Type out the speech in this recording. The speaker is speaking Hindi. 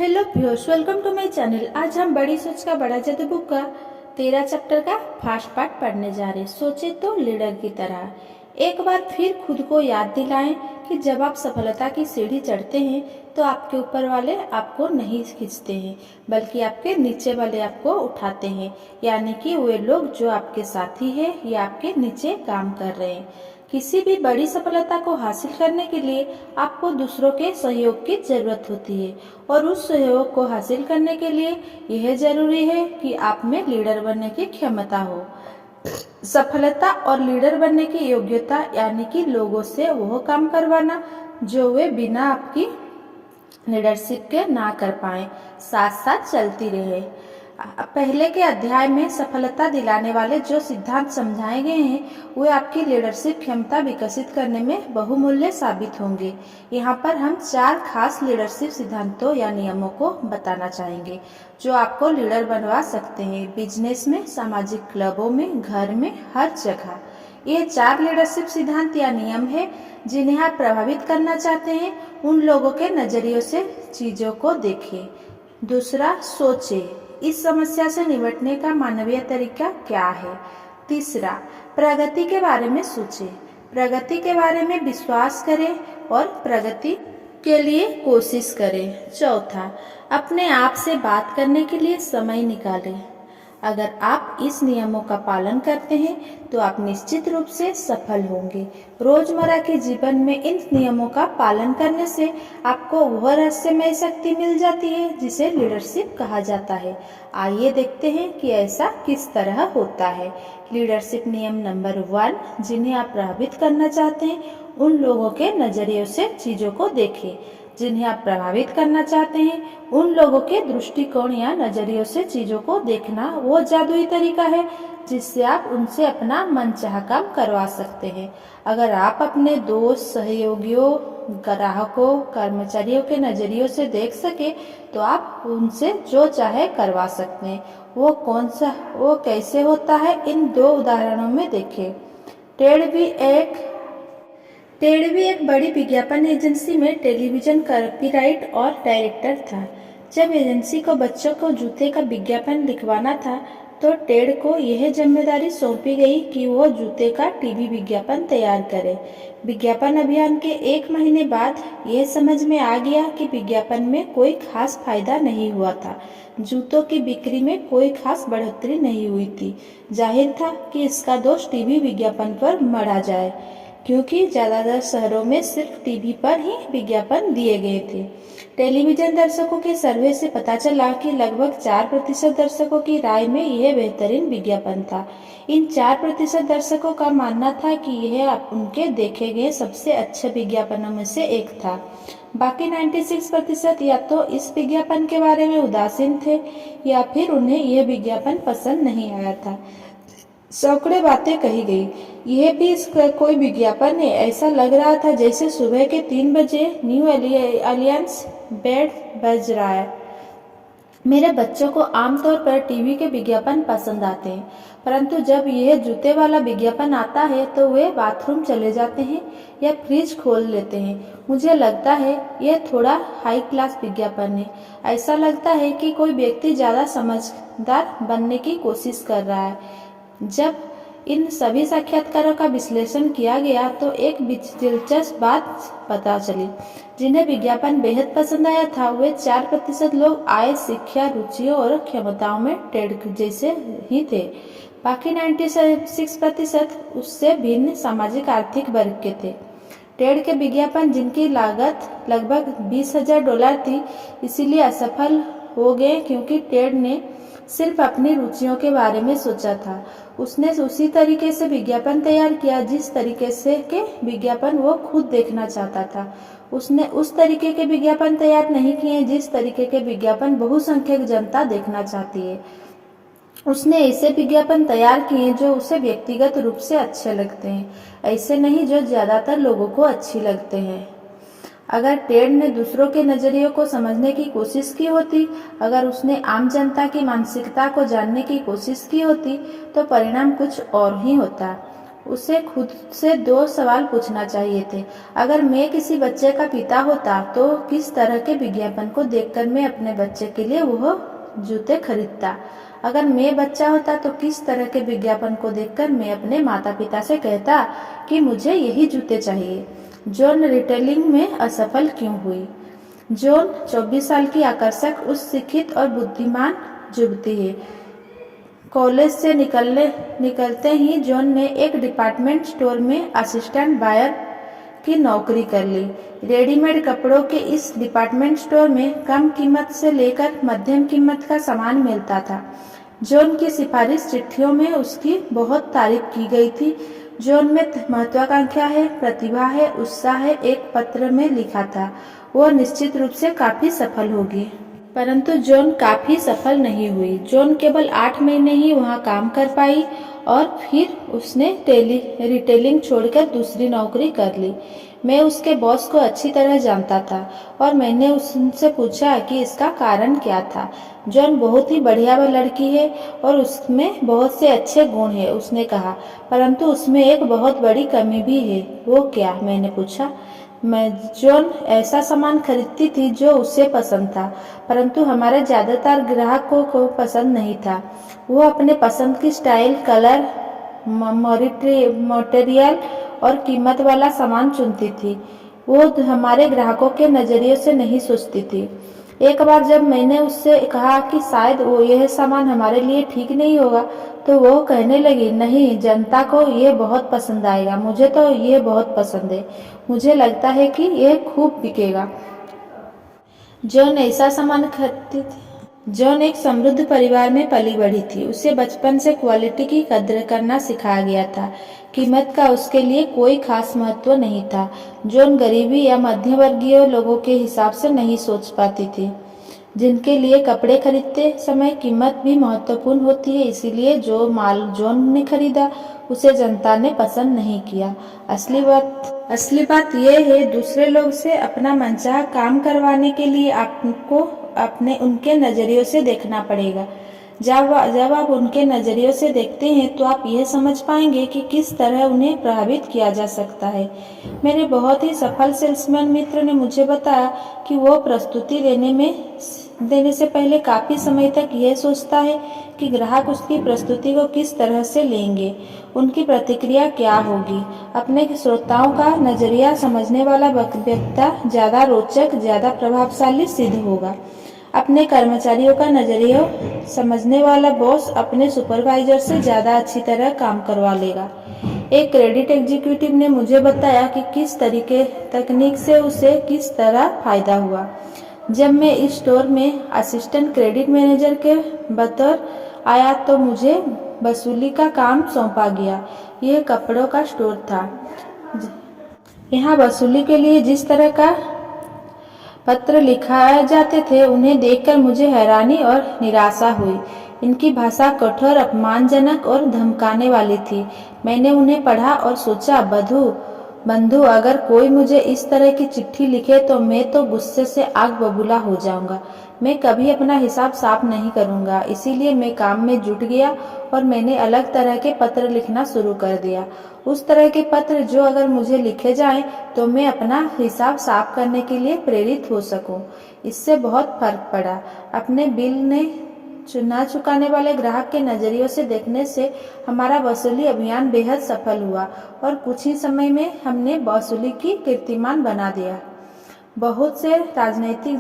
Hello viewers, welcome to my channel. आज हम बड़ी सोच का बड़ा जादू बुक का 13 चैप्टर का फर्स्ट पार्ट पढ़ने जा रहे हैं। सोचे तो लीडर की तरह। एक बार फिर खुद को याद दिलाएं कि जब आप सफलता की सीढ़ी चढ़ते हैं तो आपके ऊपर वाले आपको नहीं खींचते हैं, बल्कि आपके नीचे वाले आपको उठाते हैं। यानी कि वे लोग जो आपके साथी हैं या आपके नीचे काम कर रहे हैं। किसी भी बड़ी सफलता को हासिल करने के लिए आपको दूसरों के सहयोग की जरूरत होती है, और उस सहयोग को हासिल करने के लिए यह जरूरी है कि आप में लीडर बनने की क्षमता हो। सफलता और लीडर बनने की योग्यता यानी कि लोगों से वह काम करवाना जो वे बिना आपकी लीडरशिप के ना कर पाए, साथ साथ चलती रहे। पहले के अध्याय में सफलता दिलाने वाले जो सिद्धांत समझाए गए हैं वे आपकी लीडरशिप क्षमता विकसित करने में बहुमूल्य साबित होंगे। यहाँ पर हम 4 खास लीडरशिप सिद्धांतों या नियमों को बताना चाहेंगे जो आपको लीडर बनवा सकते हैं, बिजनेस में, सामाजिक क्लबों में, घर में, हर जगह। ये 4 लीडरशिप सिद्धांत या नियम है जिन्हें आप प्रभावित करना चाहते हैं उन लोगों के नजरियों से चीजों को देखें। दूसरा, सोचे, इस समस्या से निपटने का मानवीय तरीका क्या है। तीसरा, प्रगति के बारे में सोचें, प्रगति के बारे में विश्वास करें और प्रगति के लिए कोशिश करें। चौथा, अपने आप से बात करने के लिए समय निकालें। अगर आप इस नियमों का पालन करते हैं तो आप निश्चित रूप से सफल होंगे। रोजमर्रा के जीवन में इन नियमों का पालन करने से आपको वह रहस्यमय शक्ति मिल जाती है जिसे लीडरशिप कहा जाता है। आइए देखते हैं कि ऐसा किस तरह होता है। लीडरशिप नियम नंबर 1, जिन्हें आप प्रभावित करना चाहते हैं उन लोगों के नजरियों से चीजों को देखें। जिन्हें आप प्रभावित करना चाहते हैं उन लोगों के दृष्टिकोण या नजरियों से चीजों को देखना वो जादुई तरीका है जिससे आप उनसे अपना मनचाहा काम करवा सकते हैं। अगर आप अपने दोस्त, सहयोगियों, ग्राहकों, कर्मचारियों के नजरियों से देख सके तो आप उनसे जो चाहे करवा सकते हैं। वो कैसे होता है, इन 2 उदाहरणों में देखें। टेड भी एक बड़ी विज्ञापन एजेंसी में टेलीविजन कॉपीराइट और डायरेक्टर था। जब एजेंसी को बच्चों को जूते का विज्ञापन लिखवाना था तो टेड को यह जिम्मेदारी सौंपी गई कि वो जूते का टीवी विज्ञापन तैयार करे। विज्ञापन अभियान के 1 महीने बाद यह समझ में आ गया कि विज्ञापन में कोई खास फायदा नहीं हुआ था। जूतों की बिक्री में कोई खास बढ़ोतरी नहीं हुई थी। जाहिर था कि इसका दोष टीवी विज्ञापन पर मढ़ा जाए, क्योंकि ज्यादातर शहरों में सिर्फ टीवी पर ही विज्ञापन दिए गए थे। टेलीविजन दर्शकों के सर्वे से पता चला कि लगभग 4% दर्शकों की राय में यह बेहतरीन विज्ञापन था। इन 4% दर्शकों का मानना था कि यह उनके देखे गए सबसे अच्छे विज्ञापनों में से एक था। बाकी 96% या तो इस विज्ञापन के बारे में उदासीन थे या फिर उन्हें यह विज्ञापन पसंद नहीं आया था। सैकड़ों बातें कही गई, यह भी इसका कोई विज्ञापन है। ऐसा लग रहा था जैसे सुबह के 3 बजे न्यू अलियंस बैंड बज रहा है। मेरे बच्चों को आमतौर पर टीवी के विज्ञापन पसंद आते हैं, परंतु जब यह जूते वाला विज्ञापन आता है तो वे बाथरूम चले जाते हैं या फ्रिज खोल लेते हैं। मुझे लगता है यह थोड़ा हाई क्लास विज्ञापन है। ऐसा लगता है कि कोई व्यक्ति ज्यादा समझदार बनने की कोशिश कर रहा है। जब इन सभी साक्षात्कारों का विश्लेषण किया गया तो एक दिलचस्प बात पता चली। जिन्हें विज्ञापन बेहद पसंद आया था वे 4% लोग आय, शिक्षा, रुचियों और क्षमताओं में टेड जैसे ही थे। बाकी 96% उससे भिन्न सामाजिक आर्थिक वर्ग के थे। टेड के विज्ञापन, जिनकी लागत लगभग $20,000 थी, इसीलिए असफल हो गए क्योंकि टेड ने सिर्फ अपनी रुचियों के बारे में सोचा था। उसने उसी तरीके से विज्ञापन तैयार किया जिस तरीके से के विज्ञापन वो खुद देखना चाहता था। उसने उस तरीके के विज्ञापन तैयार नहीं किए जिस तरीके के विज्ञापन बहुसंख्यक जनता देखना चाहती है। उसने ऐसे विज्ञापन तैयार किए जो उसे व्यक्तिगत रूप से अच्छे लगते हैं, ऐसे नहीं जो ज्यादातर लोगों को अच्छी लगते हैं। अगर टेड ने दूसरों के नजरियों को समझने की कोशिश की होती, अगर उसने आम जनता की मानसिकता को जानने की कोशिश की होती तो परिणाम कुछ और ही होता। उसे खुद से 2 सवाल पूछना चाहिए थे। अगर मैं किसी बच्चे का पिता होता तो किस तरह के विज्ञापन को देखकर मैं अपने बच्चे के लिए वह जूते खरीदता। अगर मैं बच्चा होता तो किस तरह के विज्ञापन को देखकर मैं अपने माता पिता से कहता कि मुझे यही जूते चाहिए। जॉन रिटेलिंग में असफल क्यों हुई? जॉन 24 साल की आकर्षक, उच्च शिक्षित और बुद्धिमान युवती है। कॉलेज से निकलते ही जॉन ने एक डिपार्टमेंट स्टोर में असिस्टेंट बायर की नौकरी कर ली। रेडीमेड कपड़ों के इस डिपार्टमेंट स्टोर में कम कीमत से लेकर मध्यम कीमत का सामान मिलता था। जॉन की सिफारिश चिट्ठियों में उसकी बहुत तारीफ की गई थी। जॉन में महत्वाकांक्षा है, प्रतिभा है, उत्साह है, एक पत्र में लिखा था। वह निश्चित रूप से काफी सफल होगी। परंतु जॉन काफी सफल नहीं हुई। जॉन केवल 8 महीने ही वहां काम कर पाई और फिर उसने रिटेलिंग छोड़कर दूसरी नौकरी कर ली। मैं उसके बॉस को अच्छी तरह जानता था और मैंने उससे पूछा कि इसका कारण क्या था। जॉन बहुत ही बढ़िया लड़की है और उसमें बहुत से अच्छे गुण हैं, उसने कहा, परंतु उसमें एक बहुत बड़ी कमी भी है। वो क्या? मैंने पूछा। जॉन ऐसा सामान खरीदती थी जो उसे पसंद था, परंतु हमारे ज्यादातर ग्राहकों को पसंद नहीं था। वो अपने पसंद की स्टाइल, कलर, मटेरियल और कीमत वाला सामान चुनती थी। वो हमारे ग्राहकों के नजरिए से नहीं सोचती थी। एक बार जब मैंने उससे कहा कि शायद वो यह सामान हमारे लिए ठीक नहीं होगा, तो वो कहने लगी, नहीं, जनता को ये बहुत पसंद आएगा। मुझे तो ये बहुत पसंद है। मुझे लगता है कि यह खूब बिकेगा। जॉन ऐसा सामान खरीदती थी। जॉन एक समृद्ध परिवार में पली बढ़ी थी। उसे बचपन से क्वालिटी की कद्र करना सिखाया गया था। कीमत का उसके लिए कोई खास महत्व नहीं था। जॉन गरीबी या मध्यवर्गीय लोगों के हिसाब से नहीं सोच पाती थी, जिनके लिए कपड़े खरीदते समय कीमत भी महत्वपूर्ण होती है। इसीलिए जो माल जॉन ने खरीदा उसे जनता ने पसंद नहीं किया। असली बात यह है, दूसरे लोग से अपना मनचाहा काम करवाने के लिए आपको अपने उनके नजरियों से देखना पड़ेगा। जब आप उनके नजरियों से देखते हैं तो आप यह समझ पाएंगे कि किस तरह उन्हें प्रभावित किया जा सकता है। मेरे बहुत ही सफल सेल्समैन मित्र ने मुझे बताया कि वो प्रस्तुति देने से पहले काफी समय तक यह सोचता है कि ग्राहक उसकी प्रस्तुति को किस तरह से लेंगे, उनकी प्रतिक्रिया क्या होगी। अपने श्रोताओं का नजरिया समझने वाला वक्ता ज्यादा रोचक, ज्यादा प्रभावशाली सिद्ध होगा। अपने कर्मचारियों का नजरिया समझने वाला बॉस अपने सुपरवाइजर से ज्यादा अच्छी तरह काम करवा लेगा। एक क्रेडिट एग्जीक्यूटिव ने मुझे बताया कि किस तकनीक से उसे किस तरह फायदा हुआ। जब मैं इस स्टोर में असिस्टेंट क्रेडिट मैनेजर के बतौर आया तो मुझे वसूली का काम सौंपा गया। यह कपड़ों का स्टोर था। यहाँ वसूली के लिए जिस तरह का पत्र लिखाए जाते थे, उन्हें देखकर मुझे हैरानी और निराशा हुई। इनकी भाषा कठोर, अपमानजनक और धमकाने वाली थी। मैंने उन्हें पढ़ा और सोचा, बंधु, अगर कोई मुझे इस तरह की चिट्ठी लिखे तो मैं तो गुस्से से आग बबूला हो जाऊंगा। मैं कभी अपना हिसाब साफ नहीं करूंगा। इसीलिए मैं काम में जुट गया और मैंने अलग तरह के पत्र लिखना शुरू कर दिया। उस तरह के पत्र जो अगर मुझे लिखे जाएं तो मैं अपना हिसाब साफ करने के लिए प्रेरित हो सकूं। इससे बहुत फर्क पड़ा। अपने बिल ने ना चुकाने वाले ग्राहक के नजरियों से देखने से हमारा वसूली अभियान बेहद सफल हुआ और कुछ ही समय में हमने वसूली की कीर्तिमान बना दिया। बहुत से राजनीतिक